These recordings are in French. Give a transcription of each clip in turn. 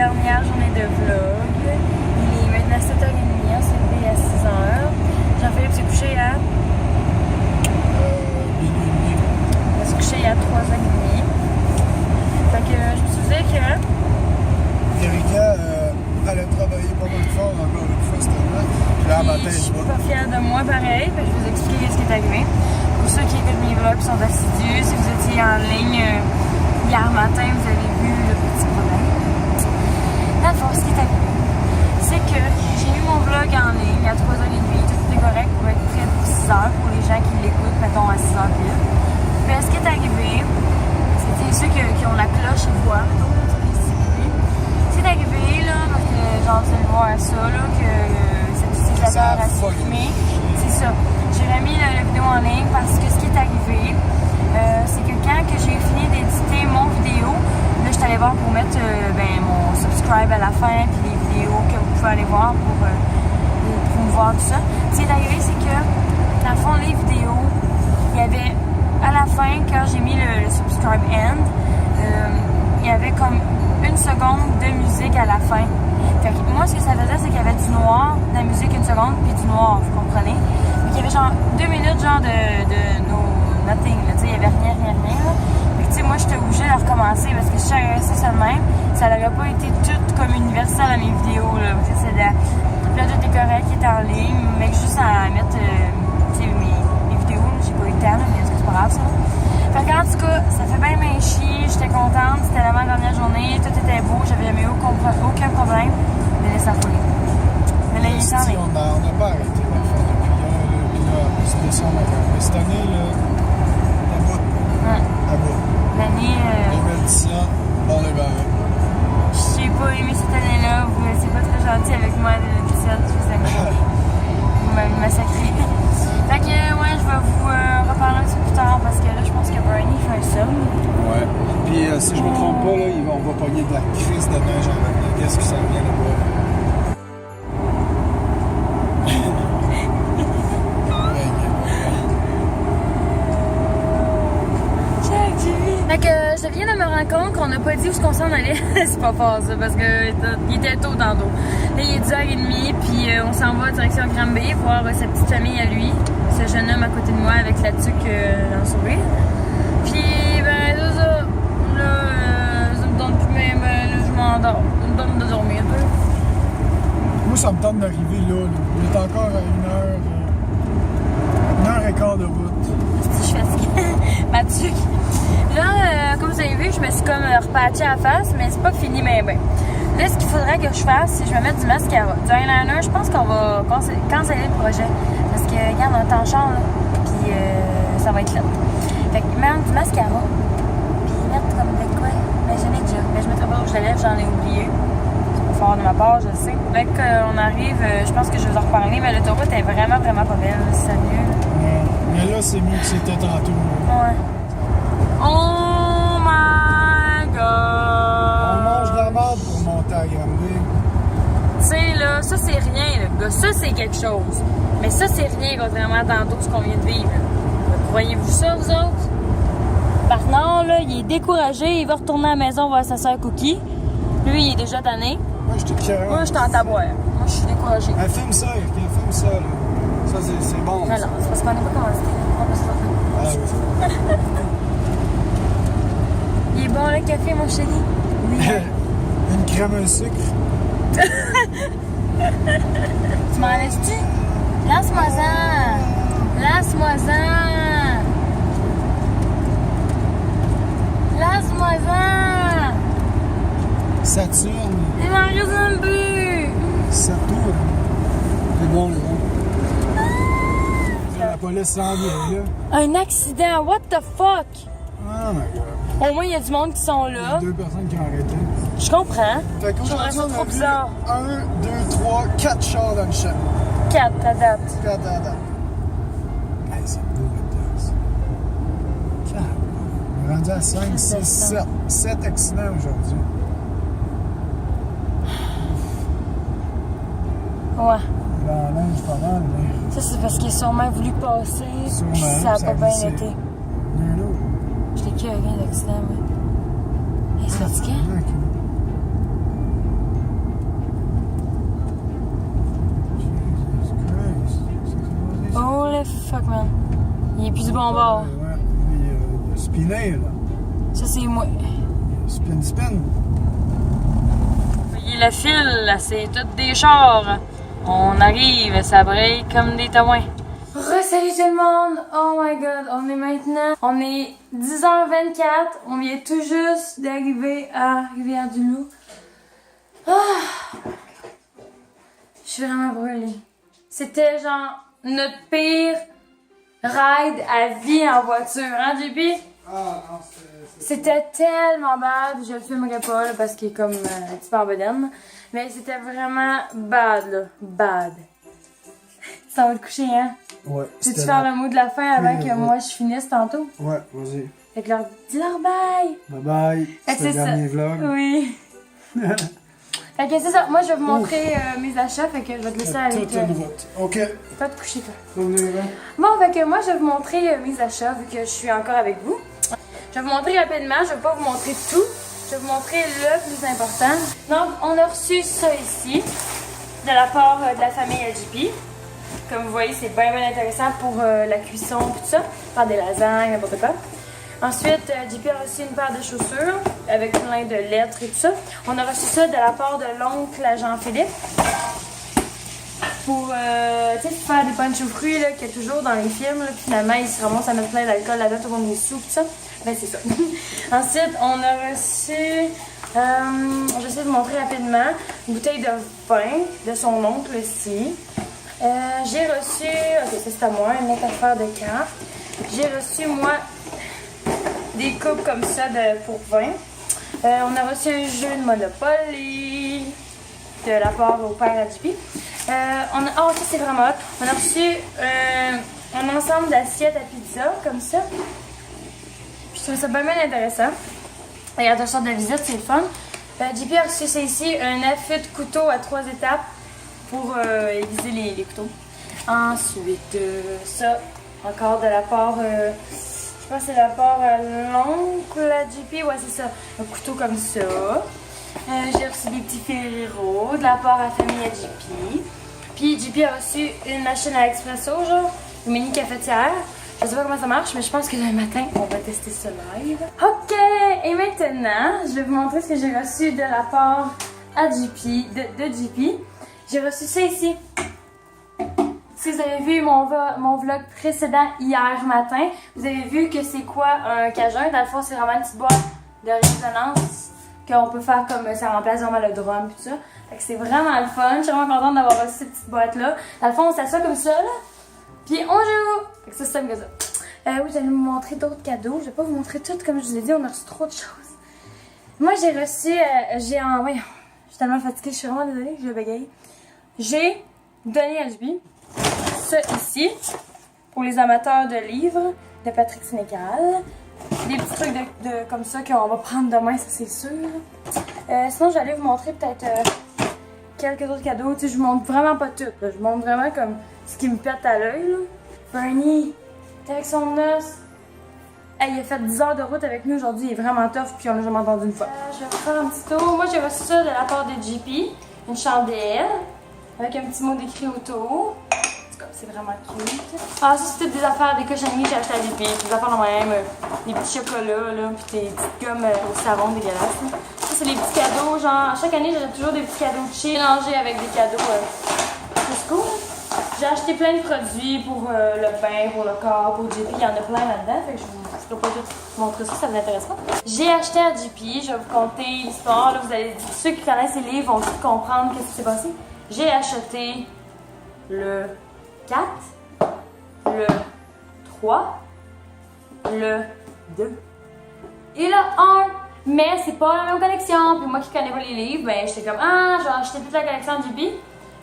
dernière journée de vlog. Il est maintenant 7h30, on s'est levé à 6h. Jean-Philippe s'est couché à... Il s'est couché à 3h30. Fait que je me suis dit que... Erika, elle a travaillé pas mal fort encore une fois cette année. Puis là, matin, je suis pas fière de moi pareil. Fait que je vais vous expliquer ce qui est arrivé. Pour ceux qui écoutent mes vlogs, qui sont assidus, si vous étiez en ligne hier matin, vous avez vu le petit problème. Dans le fond, ce qui est arrivé, c'est que j'ai eu mon vlog en ligne à 3h30. Tout était correct pour être prêt pour 6h pour les gens qui l'écoutent, mettons à 6h pile. Puis ce qui est arrivé, c'était ceux qui ont la cloche et voient. C'est arrivé, là, parce que genre, vous allez voir ça, là, que cet utilisateur a supprimé. C'est ça. J'ai remis la vidéo en ligne parce que ce qui est arrivé, c'est que quand j'ai fini d'éditer mon vidéo, là, je suis allée voir pour mettre mon subscribe à la fin, puis les vidéos que vous pouvez aller voir pour promouvoir tout ça. Ce qui est arrivé, c'est que, dans le fond, les vidéos, il y avait, à la fin, quand j'ai mis le subscribe end, il y avait comme 1 seconde de musique à la fin. Fait que moi, ce que ça faisait, c'est qu'il y avait du noir, de la musique 1 seconde, puis du noir, vous comprenez? Fait qu'il y avait genre 2 minutes genre de no nothing, là, tu sais, il y avait rien. Là. Fait que tu sais, moi, j'étais obligée de recommencer parce que si j'avais resté ça de même, ça n'aurait pas été tout comme universel à mes vidéos, là. Parce que c'est là, tout est correct, qui est en ligne, mais juste à mettre, tu sais, mes vidéos, j'ai pas eu le temps, là, mais est-ce que c'est pas grave, ça? Fait qu'en tout cas, ça fait bien chier, j'étais contente, c'était la dernière journée, tout était beau, j'avais jamais eu aucun problème de laisser affoler. Mais là, il est temps, mais... On n'a pas arrêté de le faire depuis là, c'est décembre. Mais cette année, là, à bout. Ouais. À bout. L'année... 2017, on est barré. J'ai pas aimé cette année-là, vous n'étiez pas très gentil avec moi, 2017, je vous aime pas. Vous m'avez massacré. Fait que, ouais, je vais vous reparler un petit peu plus tard parce que là, je pense que Bernie fait un somme. Ouais. Puis, si je me trompe pas, là, on va pogner de la crise de neige en venir. Qu'est-ce que ça vient là-bas? Fait que je viens de me rendre compte qu'on n'a pas dit où est-ce qu'on s'en allait. C'est pas fort ça, parce qu'il était tôt dans l'eau. Là, il est 10h30, puis on s'en va direction Granby voir sa petite famille à lui. Ce jeune homme à côté de moi avec la tuque dans le sourire. Puis, ben, là, ça me donne plus même, là, je m'endors. Ça me donne de dormir un peu. Moi, ça me tente d'arriver là. Il est encore à 1h15 de route. Je suis fatiguée. Ma tuque. Là, comme vous avez vu, je me suis comme repatché à la face, mais c'est pas fini, mais ben. Là, ce qu'il faudrait que je fasse, c'est que je vais mettre du mascara. Du eyeliner, je pense qu'on va canceller le projet. Parce que, regarde, on est en char, là, puis ça va être là. Fait que mettre du mascara, puis mettre comme de quoi? Mais j'en ai déjà. Mais je mettrai pas rouge de lèvres, j'en ai oublié. C'est pas fort de ma part, je le sais. Dès qu'on arrive, je pense que je vais vous en reparler, mais l'autoroute est vraiment pas belle, c'est mieux. Ouais. Mais là, c'est mieux que c'était tantôt. Ouais. Oh my god! On mange de la merde pour monter à Granby. Tu sais, là, ça c'est rien, le gars. Ça c'est quelque chose. Mais ça c'est rien, contrairement à tantôt ce qu'on vient de vivre. Croyez-vous ça, vous autres? Bernard, là, il est découragé. Il va retourner à la maison voir sa soeur Cookie. Lui, il est déjà tanné. Moi, je te carré. Moi, je suis en taboire. Moi, je suis découragée. Elle filme ça, Eric. Elle filme ça, là. Ça, c'est bon. Non, non, c'est parce qu'on n'est pas commencé. On va se faire. Ah, oui. Il est bon, le café, mon chéri? Oui. Une crème à sucre. Tu m'en laisses-tu? Lance-moi-en! Lance-moi-en! Lance-moi-en! Saturne. Il m'en reste un but! Saturne. C'est bon, c'est bon. La police s'en vient, là. Un accident, what the fuck? Oh my god. Au moins, il y a du monde qui sont Il y a là. 2 personnes qui ont arrêté. Je comprends. Fait Je trouverais qu'aujourd'hui, ça on trop a vu bizarre. 1, 2, 3, 4 chars dans le champ. 4 à date. 4 à date. Hey, c'est beau, le taxe. 4. On est rendu à 5, 6, 7. 7 accidents aujourd'hui. Ouais. La neige, pas mal, mais... Ça, c'est parce qu'il a sûrement voulu passer. Sûrement, Puis ça a ça pas a bien glissé. été. Non, non. Je l'ai curé d'accident, moi. Hey, c'est fatiguant. fuck, man? Il est plus du bon bord. Ouais, il a spiné, là. Ça, c'est moi. Spin. Voyez le fil, là, c'est tout des chars. On arrive, ça brille comme des taouins. Salut tout le monde! Oh my god, on est 10h24, on vient tout juste d'arriver à Rivière-du-Loup. Ah! Je suis vraiment brûlée. C'était genre notre pire ride à vie en voiture, hein JP? Ah non, C'était tellement bad, je le filmerai pas là, parce qu'il est comme un petit peu en bedaine. Mais c'était vraiment bad là, bad. Ça va te coucher, hein? Ouais. Peux-tu faire le mot de la fin avant que moi je finisse tantôt? Ouais, vas-y. Fait que dis-leur bye! Bye bye. C'est le dernier vlog. Oui. Fait que c'est ça, moi je vais vous montrer mes achats, fait que je vais te laisser avec... Toute une route. Ok. Pas te coucher toi. Revenez, Bon, fait que moi je vais vous montrer mes achats vu que je suis encore avec vous. Je vais vous montrer rapidement, je vais pas vous montrer tout. Je vais vous montrer le plus important. Donc, on a reçu ça ici, de la part de la famille LGP. Comme vous voyez, c'est bien intéressant pour la cuisson et tout ça. Faire des lasagnes, n'importe quoi. Ensuite, JP a reçu une paire de chaussures avec plein de lettres et tout ça. On a reçu ça de la part de l'oncle à Jean-Philippe. Pour faire des punch aux fruits là, qu'il y a toujours dans les films. Là, finalement, il se ramasse à mettre plein d'alcool là-dedans, tout le monde est sous, tout ça. Ben, c'est ça. Ensuite, on a reçu, j'essaie de vous montrer rapidement, une bouteille de vin de son oncle ici. J'ai reçu, ok, ça c'est à moi, une autre affaire de cartes. J'ai reçu, moi, des coupes comme ça pour vin. On a reçu un jeu de Monopoly de la part au père AJP. Ça c'est vraiment hot. On a reçu un ensemble d'assiettes à pizza comme ça. Puis je trouve ça bien intéressant. Il y a 2 sortes de visites, c'est le fun. JP a reçu ça ici, un affût de couteau à 3 étapes pour aiguiser les couteaux. Ensuite, ça, encore de la part, je pense que c'est de la part l'oncle à JP, ouais c'est ça, un couteau comme ça. J'ai reçu des petits Ferrero de la part à la famille à JP. Puis JP a reçu une machine à expresso, genre, une mini cafetière. Je sais pas comment ça marche, mais je pense que demain matin, on va tester ça live. Ok, et maintenant, je vais vous montrer ce que j'ai reçu de la part à JP, de JP. J'ai reçu ça ici. Si vous avez vu mon vlog précédent hier matin, vous avez vu que c'est quoi un cajun. Dans le fond, c'est vraiment une petite boîte de résonance qu'on peut faire comme ça remplace vraiment le drum et tout ça. Fait que c'est vraiment le fun. Je suis vraiment contente d'avoir reçu cette petite boîte-là. Dans le fond, on s'assoit comme ça, là. Puis on joue! Fait que ça, c'est comme ça. Oui, j'allais vous montrer d'autres cadeaux. Je vais pas vous montrer tout, comme je vous ai dit, on a reçu trop de choses. Moi, j'ai reçu, je suis tellement fatiguée, je suis vraiment désolée, je bégaye. J'ai donné à JP ça ici, pour les amateurs de livres, de Patrick Sénécal. Des petits trucs comme ça qu'on va prendre demain, ça c'est sûr. Sinon, j'allais vous montrer peut-être quelques autres cadeaux. Tu sais, je vous montre vraiment pas tout, là. Je vous montre vraiment comme ce qui me pète à l'œil, là. Bernie, t'es avec son os. Hey, il a fait 10 heures de route avec nous aujourd'hui, il est vraiment tough, puis on l'a jamais entendu une fois. Je vais vous faire un petit tour. Moi, j'ai reçu ça de la part de JP, une chandelle, avec un petit mot d'écrit autour. C'est vraiment cute. Ah, ça, c'est toutes des affaires, des cochonneries que j'ai acheté à JP, des affaires de même, des petits chocolats, là, puis des petites gommes au savon dégueulasses. Là. Ça, c'est les petits cadeaux, genre, chaque année, j'ai toujours des petits cadeaux de chez mélangés avec des cadeaux Costco. J'ai acheté plein de produits pour le bain, pour le corps, pour JP, il y en a plein là-dedans, fait que je ne ferai pas tout vous montrer ça vous intéresse pas. J'ai acheté à JP, je vais vous conter l'histoire, là, vous allez, ceux qui connaissent les livres vont tout comprendre ce qui s'est passé. J'ai acheté le 4, le 3, le 2 et le 1. Mais c'est pas la même collection. Puis moi qui connais pas les livres, ben j'étais comme ah, je vais acheter toute la collection de JP.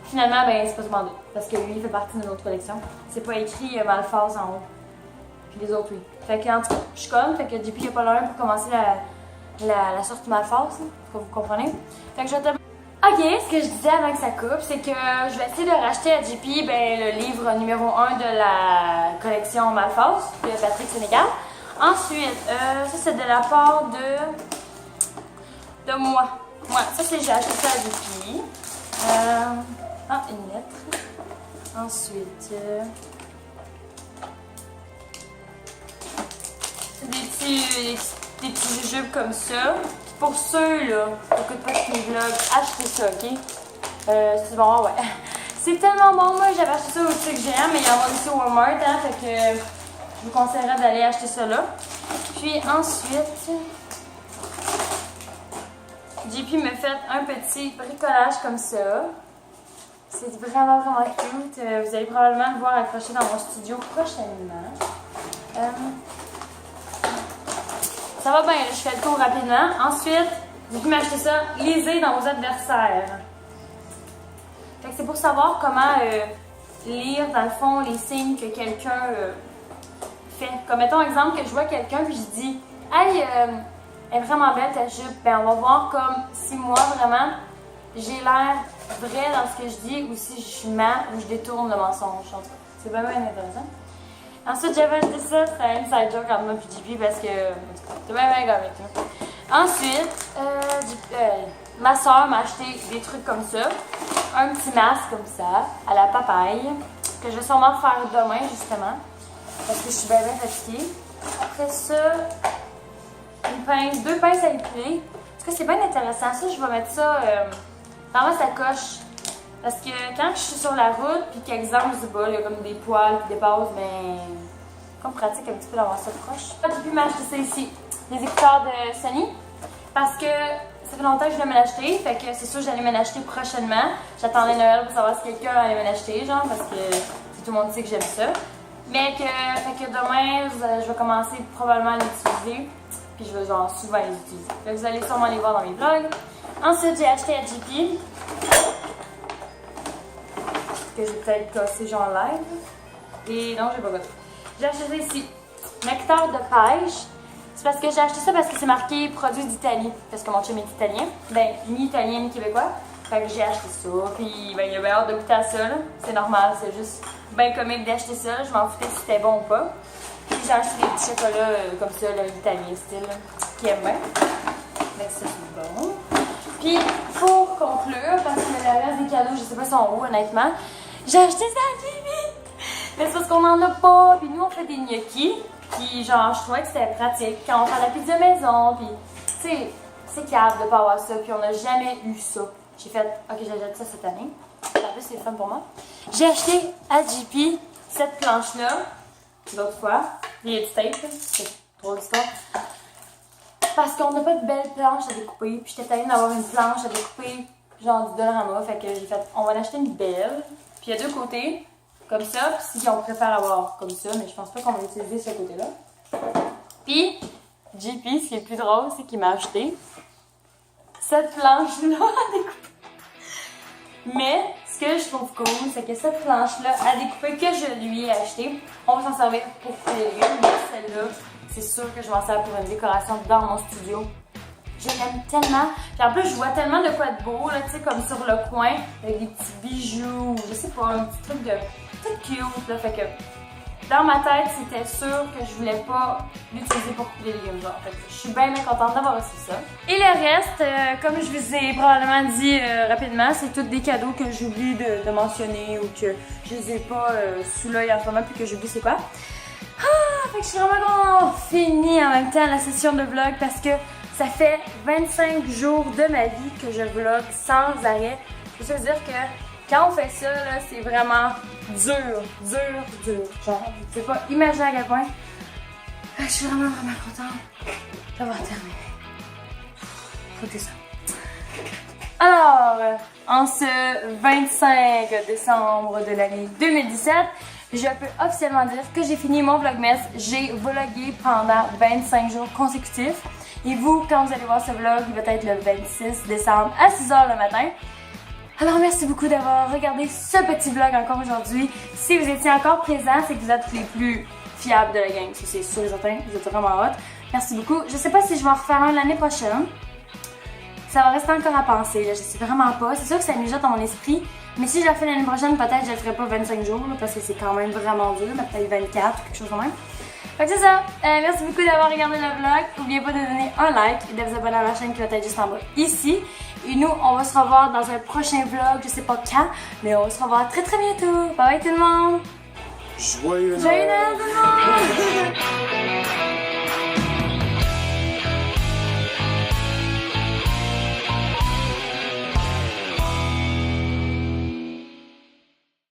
Finalement, ben c'est pas demandé. Parce que lui, il fait partie de notre collection. C'est pas écrit Malphase en haut. Puis les autres, oui. Fait que en tout cas, je suis conne. Fait que JP il a pas l'heure pour commencer la sorte Malphase. Faut que vous comprenez. Fait que je vais te... Ok, ce que je disais avant que ça coupe, c'est que je vais essayer de racheter à JP le livre numéro 1 de la collection Malphase de Patrick Sénécal. Ensuite, ça c'est de la part de moi. Ouais, ça c'est j'ai acheté ça à JP. Une lettre. Ensuite, des petits jujubes comme ça. Pour ceux là qui n'écoutent pas tous mes vlogs, achetez ça, ok? C'est bon, ouais. C'est tellement bon, moi j'avais acheté ça au Tic Géant, mais il y en a aussi au Walmart, hein, fait que je vous conseillerais d'aller acheter ça là. Puis ensuite, JP me fait un petit bricolage comme ça. C'est vraiment cute. Vous allez probablement le voir accroché dans mon studio prochainement. Ça va bien, là, je fais le tour rapidement. Ensuite, JP m'a acheté ça, lisez dans vos adversaires. Fait que c'est pour savoir comment lire, dans le fond, les signes que quelqu'un fait. Comme mettons exemple que je vois quelqu'un puis je dis « Hey, elle est vraiment belle ta jupe. » Ben on va voir comme si moi, vraiment, j'ai l'air vrai dans ce que je dis ou si je mens ou je détourne le mensonge. En tout cas, c'est vraiment intéressant. Ensuite, j'avais acheté ça, c'était un inside joke entre moi et JP parce que c'est bien avec toi. Ensuite, ma soeur m'a acheté des trucs comme ça. Un petit masque comme ça, à la papaye, que je vais sûrement faire demain justement, parce que je suis bien fatiguée. Après ça, deux pinces à épiler. En tout cas, c'est bien intéressant. Ça, je vais mettre ça dans ma sacoche. Parce que quand je suis sur la route, puis qu'exemple, je sais pas, il y a comme des poils qui dépassent, ben, comme pratique un petit peu d'avoir ça proche. J'ai pu m'acheter ça ici, les écouteurs de Sony, parce que ça fait longtemps que je voulais me l'acheter, fait que c'est sûr que j'allais me l'acheter prochainement. J'attendais Noël pour savoir si quelqu'un allait me l'acheter, genre, parce que tout le monde sait que j'aime ça. Mais fait que demain, je vais commencer probablement à l'utiliser, puis je vais genre souvent les utiliser. Fait que vous allez sûrement les voir dans mes vlogs. Ensuite, j'ai acheté à JP, que j'ai peut-être cassé genre live. Et non, j'ai pas goûté. J'ai acheté ça ici, nectar de pêche. C'est parce que j'ai acheté ça parce que c'est marqué produit d'Italie. Parce que mon chum est italien. Ben, ni italien ni québécois. Fait que j'ai acheté ça. Puis ben, il avait hâte de goûter à ça. C'est normal, c'est juste bien comique d'acheter ça. Je m'en foutais si c'était bon ou pas. Puis j'ai acheté des petits chocolats comme ça, là, italien style, qui aime bien. Fait que ça, c'est bon. Puis pour conclure, parce que le reste des cadeaux, je sais pas si sont où honnêtement, j'ai acheté ça à JP. Mais c'est parce qu'on en a pas. Puis nous, on fait des gnocchis. Puis genre, je trouvais que c'était pratique quand on fait la pizza maison. Puis tu sais, c'est calme de pas avoir ça. Puis on n'a jamais eu ça. J'ai fait, ok, j'achète ça cette année. En plus, c'est fun pour moi. J'ai acheté à JP cette planche-là. L'autre fois. Il y a du tape. C'est trop d'histoire. Parce qu'on n'a pas de belles planches à découper. Puis j'étais allée d'avoir une planche à découper, genre du Dollarama. Fait que j'ai fait, on va en acheter une belle. Puis il y a deux côtés, comme ça. Puis si on préfère avoir comme ça, mais je pense pas qu'on va utiliser ce côté-là. Puis, JP, ce qui est plus drôle, c'est qu'il m'a acheté cette planche-là à découper. Mais ce que je trouve cool, c'est que cette planche-là à découper que je lui ai achetée, on va s'en servir pour couper les légumes. Mais celle-là, c'est sûr que je vais m'en servir pour une décoration dans mon studio. Je l'aime tellement. Puis en plus, je vois tellement de quoi de beau, là, tu sais, comme sur le coin, avec des petits bijoux, je sais pas, un petit truc de tout cute, là. Fait que dans ma tête, c'était sûr que je voulais pas l'utiliser pour couper les légumes, genre. Fait que je suis bien contente d'avoir reçu ça. Et le reste, comme je vous ai probablement dit rapidement, c'est tous des cadeaux que j'oublie de mentionner ou que je les ai pas sous l'œil en ce moment, puis que j'oublie c'est quoi. Ah, fait que je suis vraiment contente fini en même temps la session de vlog parce que ça fait 25 jours de ma vie que je vlog sans arrêt. Je veux dire que quand on fait ça, là, c'est vraiment dur. Genre, vous pouvez pas imaginer à quel point je suis vraiment contente d'avoir terminé. Écoutez ça. Alors, en ce 25 décembre de l'année 2017, je peux officiellement dire que j'ai fini mon vlogmas. J'ai vlogué pendant 25 jours consécutifs. Et vous, quand vous allez voir ce vlog, il va être le 26 décembre à 6h le matin. Alors merci beaucoup d'avoir regardé ce petit vlog encore aujourd'hui. Si vous étiez encore présent, c'est que vous êtes les plus fiables de la gang. Ça c'est sûr et certain, vous êtes vraiment hot. Merci beaucoup. Je sais pas si je vais en refaire un l'année prochaine. Ça va rester encore à penser, là. Je sais vraiment pas. C'est sûr que ça mijote dans mon esprit. Mais si je la fais l'année prochaine, peut-être que je ne ferai pas 25 jours, là, parce que c'est quand même vraiment dur, peut-être 24 ou quelque chose comme même. Fait que c'est ça. Merci beaucoup d'avoir regardé le vlog. N'oubliez pas de donner un like et de vous abonner à ma chaîne qui va être juste en bas ici. Et nous, on va se revoir dans un prochain vlog. Je sais pas quand, mais on va se revoir très bientôt. Bye bye tout le monde. Joyeux Noël tout le monde.